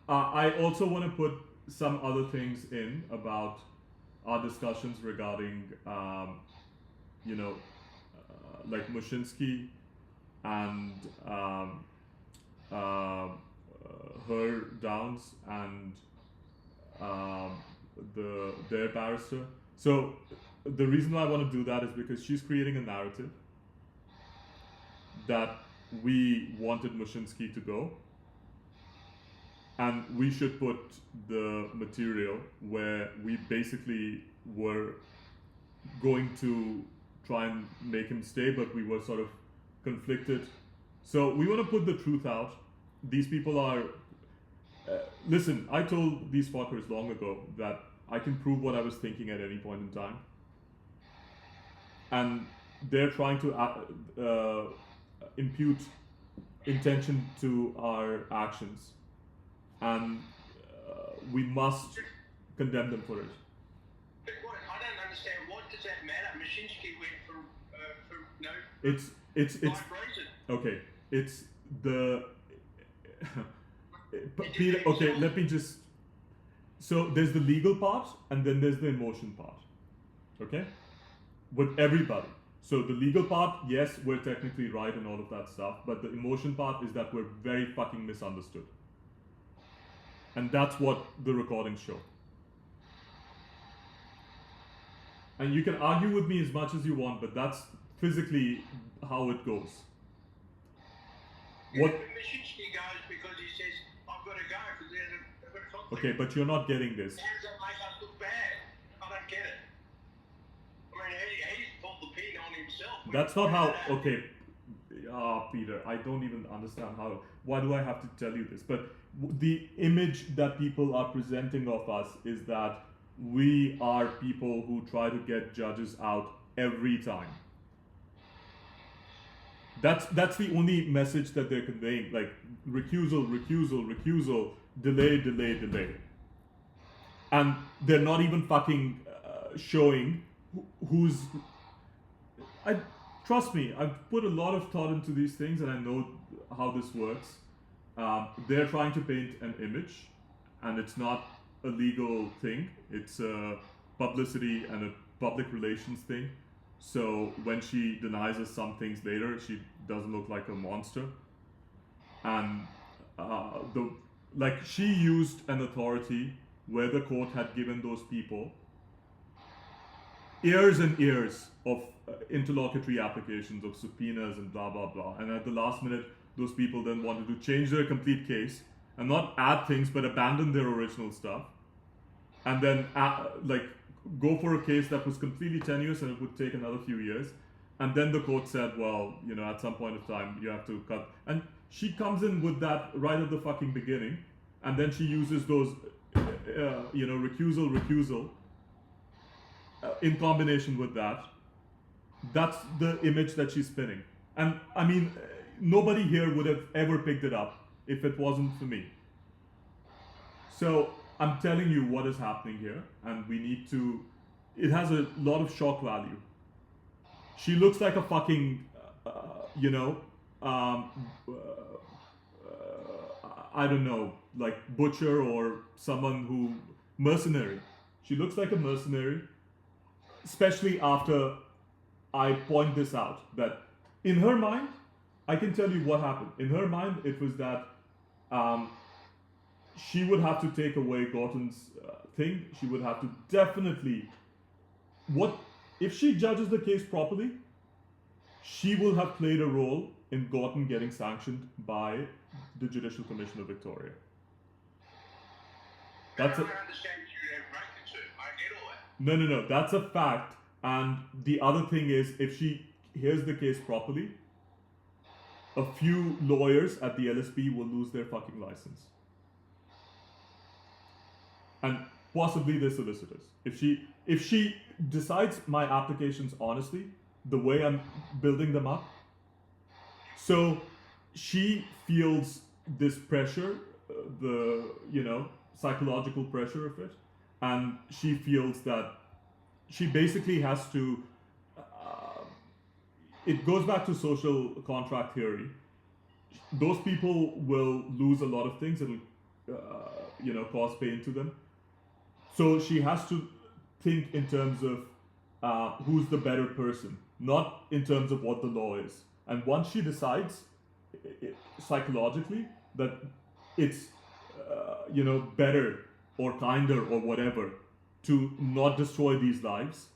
I also want to put some other things in about our discussions regarding, you know, like Mushinsky and her downs and um, their barrister. So the reason why I want to do that is because she's creating a narrative that we wanted Mushinsky to go, and we should put the material where we basically were going to try and make him stay, but we were sort of conflicted. So we want to put the truth out. These people are. Listen, I told these fuckers long ago that I can prove what I was thinking at any point in time, and they're trying to impute intention to our actions, and we must condemn them for it. But what, I don't understand. What does that matter? Mashinsky went for no. It's Right reason. okay. It's the Peter. Okay, let me just. So there's the legal part, and then there's the emotion part. Okay, with everybody. So the legal part, yes, we're technically right and all of that stuff, but the emotion part is that we're very fucking misunderstood. And that's what the recordings show. And you can argue with me as much as you want, but that's physically how it goes. What? Mashinsky goes because he says, I've got to go because they've got a conflict. Okay, but you're not getting this. How does that make us look bad? I don't get it. I mean, he's pulled the pin on himself. That's not how. Okay, Peter, I don't even understand how. Why do I have to tell you this? But the image that people are presenting of us is that we are people who try to get judges out every time. That's the only message that they're conveying. Like recusal, delay. And they're not even fucking showing who's. Trust me, I've put a lot of thought into these things, and I know how this works. They're trying to paint an image, and it's not a legal thing. It's a publicity and a public relations thing. So when she denies us some things later, she doesn't look like a monster. And she used an authority where the court had given those people years and years of interlocutory applications of subpoenas and blah blah blah. And at the last minute, those people then wanted to change their complete case and not add things but abandon their original stuff, and then go for a case that was completely tenuous and it would take another few years. And then the court said, well, at some point of time you have to cut. And she comes in with that right at the fucking beginning, and then she uses those recusal in combination with that. That's the image that she's spinning. And I mean, nobody here would have ever picked it up if it wasn't for me. So I'm telling you what is happening here, and we need to. It has a lot of shock value. She looks like a fucking, I don't know, like butcher or someone who mercenary. She looks like a mercenary, especially after I point this out. That in her mind, I can tell you what happened. In her mind, it was that she would have to take away Gorton's thing. She would have to definitely. What if she judges the case properly? She will have played a role in Gorton getting sanctioned by the Judicial Commission of Victoria. That's I don't understand you have break to. I get all that. No. That's a fact. And the other thing is, if she hears the case properly, a few lawyers at the LSP will lose their fucking license. And possibly their solicitors. If she decides my applications honestly, the way I'm building them up, so she feels this pressure, the psychological pressure of it, and she feels that she basically has to. It goes back to social contract theory. Those people will lose a lot of things. It'll cause pain to them. So she has to think in terms of who's the better person, not in terms of what the law is. And once she decides psychologically that it's better or kinder or whatever to not destroy these lives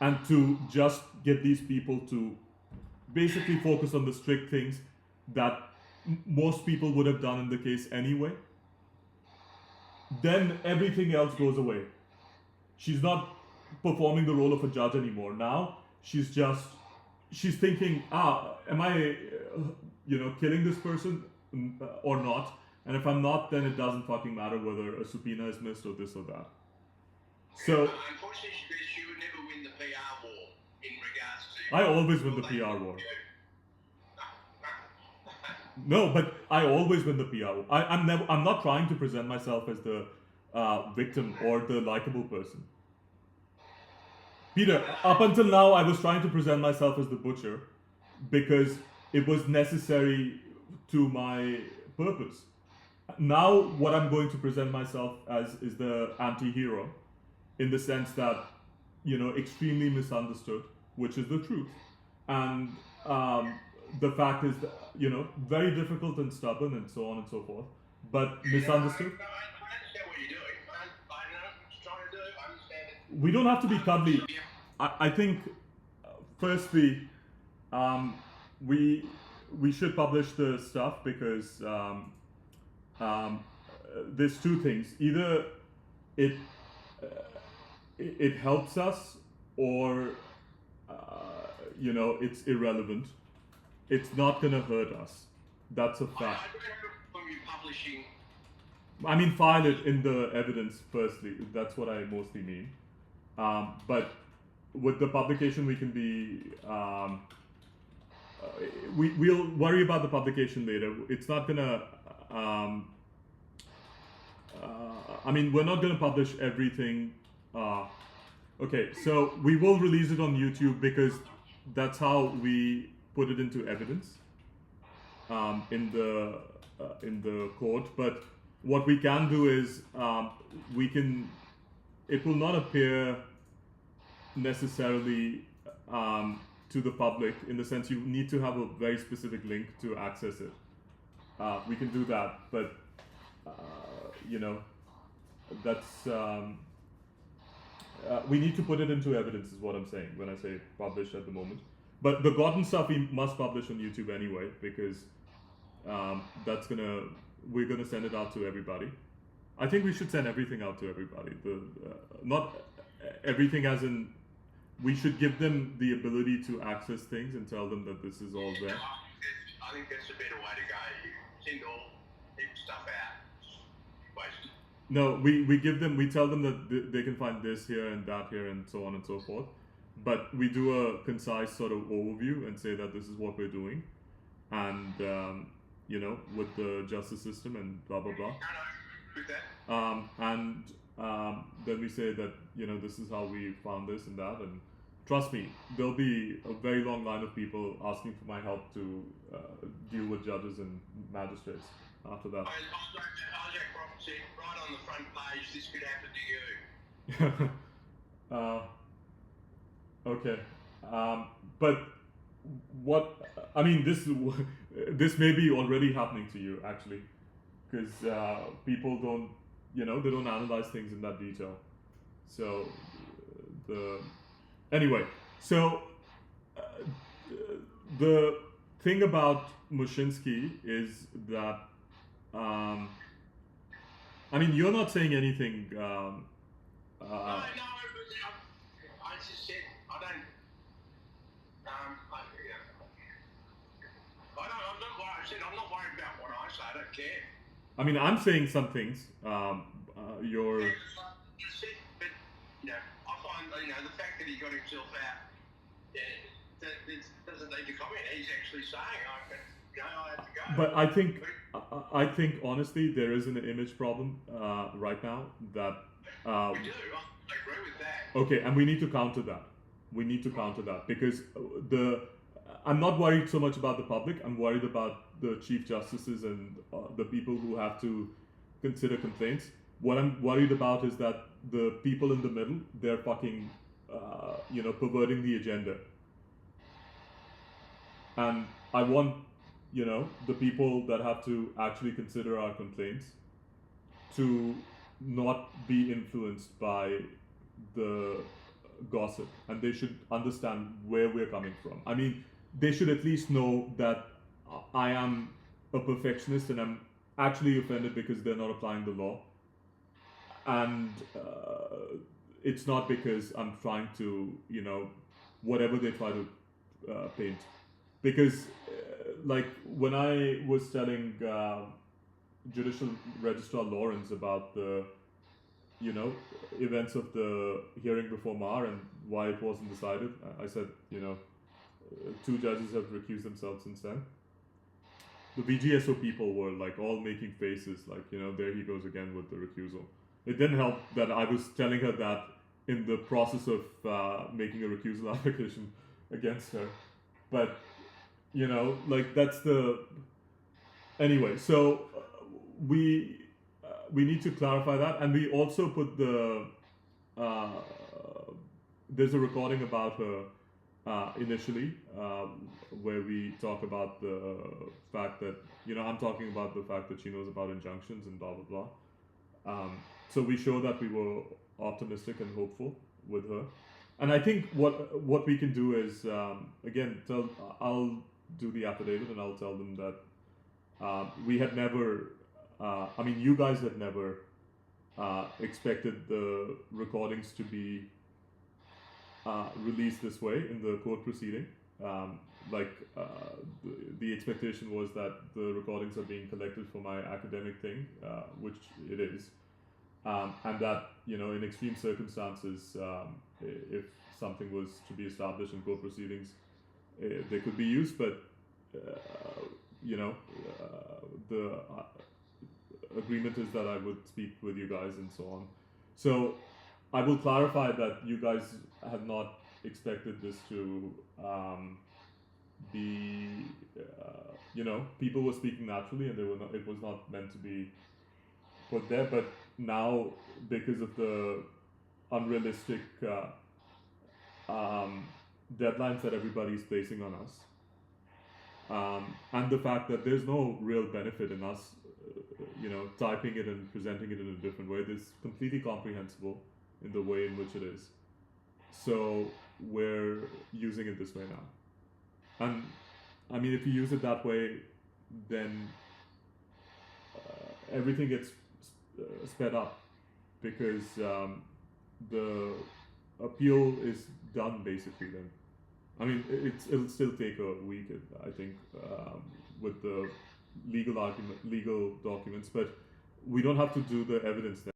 and to just get these people to basically focus on the strict things that most people would have done in the case anyway, then everything else goes away. She's not performing the role of a judge anymore. Now she's thinking, am I killing this person or not? And if I'm not, then it doesn't fucking matter whether a subpoena is missed or this or that. So unfortunately, she would never win the PR war in regards to. I always win the PR war. No, but I always win the PR war. I'm not trying to present myself as the victim or the likable person. Peter, up until now, I was trying to present myself as the butcher because it was necessary to my purpose. Now, what I'm going to present myself as is the anti-hero, in the sense that, extremely misunderstood, which is the truth. And the fact is that, very difficult and stubborn and so on and so forth, but misunderstood. I understand what you're doing. I know what you're trying to do. I understand it. We don't have to be cuddly. I think, firstly, we should publish the stuff because there's two things. Either it helps us, or it's irrelevant. It's not gonna hurt us. That's a fact. I don't know from you publishing. I mean, file it in the evidence firstly. That's what I mostly mean. But with the publication, we can be. We'll worry about the publication later. It's not gonna. We're not gonna publish everything. Okay, so we will release it on YouTube because that's how we put it into evidence in the court. But what we can do is it will not appear necessarily to the public, in the sense you need to have a very specific link to access it. We can do that, but that's we need to put it into evidence is what I'm saying when I say publish at the moment. But the Gordon stuff we must publish on YouTube anyway, because we're gonna send it out to everybody. I think we should send everything out to everybody. Not everything as in, we should give them the ability to access things and tell them that this is all there. I think that's a better way to go. You send all stuff out. Waste. No, we tell them that they can find this here and that here and so on and so forth. But we do a concise sort of overview and say that this is what we're doing, and with the justice system and blah blah blah. With that. Then we say that this is how we found this and that, and trust me, there'll be a very long line of people asking for my help to deal with judges and magistrates after that. Isaac Prophet said right on the front page, this could happen to you. Okay, but what this may be already happening to you actually, because people don't they don't analyze things in that detail. So anyway, so the thing about Mushinsky is that you're not saying anything. No, I just said I don't. I'm not worried about what I say. I don't care. I'm saying some things. You're. That's it. But I find the fact that he got himself out, that doesn't need to comment. He's actually saying I have to go. But I think honestly there is an image problem right now that. We do. I agree with that. Okay, and we need to counter that. Because I'm not worried so much about the public. I'm worried about the chief justices and the people who have to consider complaints. What I'm worried about is that the people in the middle, they're fucking, perverting the agenda. And I want, the people that have to actually consider our complaints to not be influenced by the gossip, and they should understand where we're coming from. I mean, they should at least know that I am a perfectionist and I'm actually offended because they're not applying the law. And it's not because I'm trying to, whatever they try to paint. Because, like, when I was telling Judicial Registrar Lawrence about the, events of the hearing before Mar and why it wasn't decided, I said, 2 judges have recused themselves since then. The VGSO people were like all making faces like, there he goes again with the recusal. It didn't help that I was telling her that in the process of making a recusal application against her. But, that's the... Anyway, so we need to clarify that. And we also put the... there's a recording about her initially, where we talk about the fact that, I'm talking about the fact that she knows about injunctions and blah, blah, blah. So we show that we were optimistic and hopeful with her. And I think what we can do is, again, I'll do the affidavit and I'll tell them that we had never, you guys had never expected the recordings to be released this way in the court proceeding. The expectation was that the recordings are being collected for my academic thing, which it is. And that, in extreme circumstances, if something was to be established in court proceedings, they could be used, but, the agreement is that I would speak with you guys and so on. So I will clarify that you guys have not expected this to be, people were speaking naturally and it was not meant to be put there, but now because of the unrealistic deadlines that everybody's placing on us, and the fact that there's no real benefit in us, typing it and presenting it in a different way, it's completely comprehensible in the way in which it is. So we're using it this way now. And if you use it that way, then everything gets sped up because the appeal is done basically then. It'll still take a week, I think, with the legal documents, but we don't have to do the evidence then.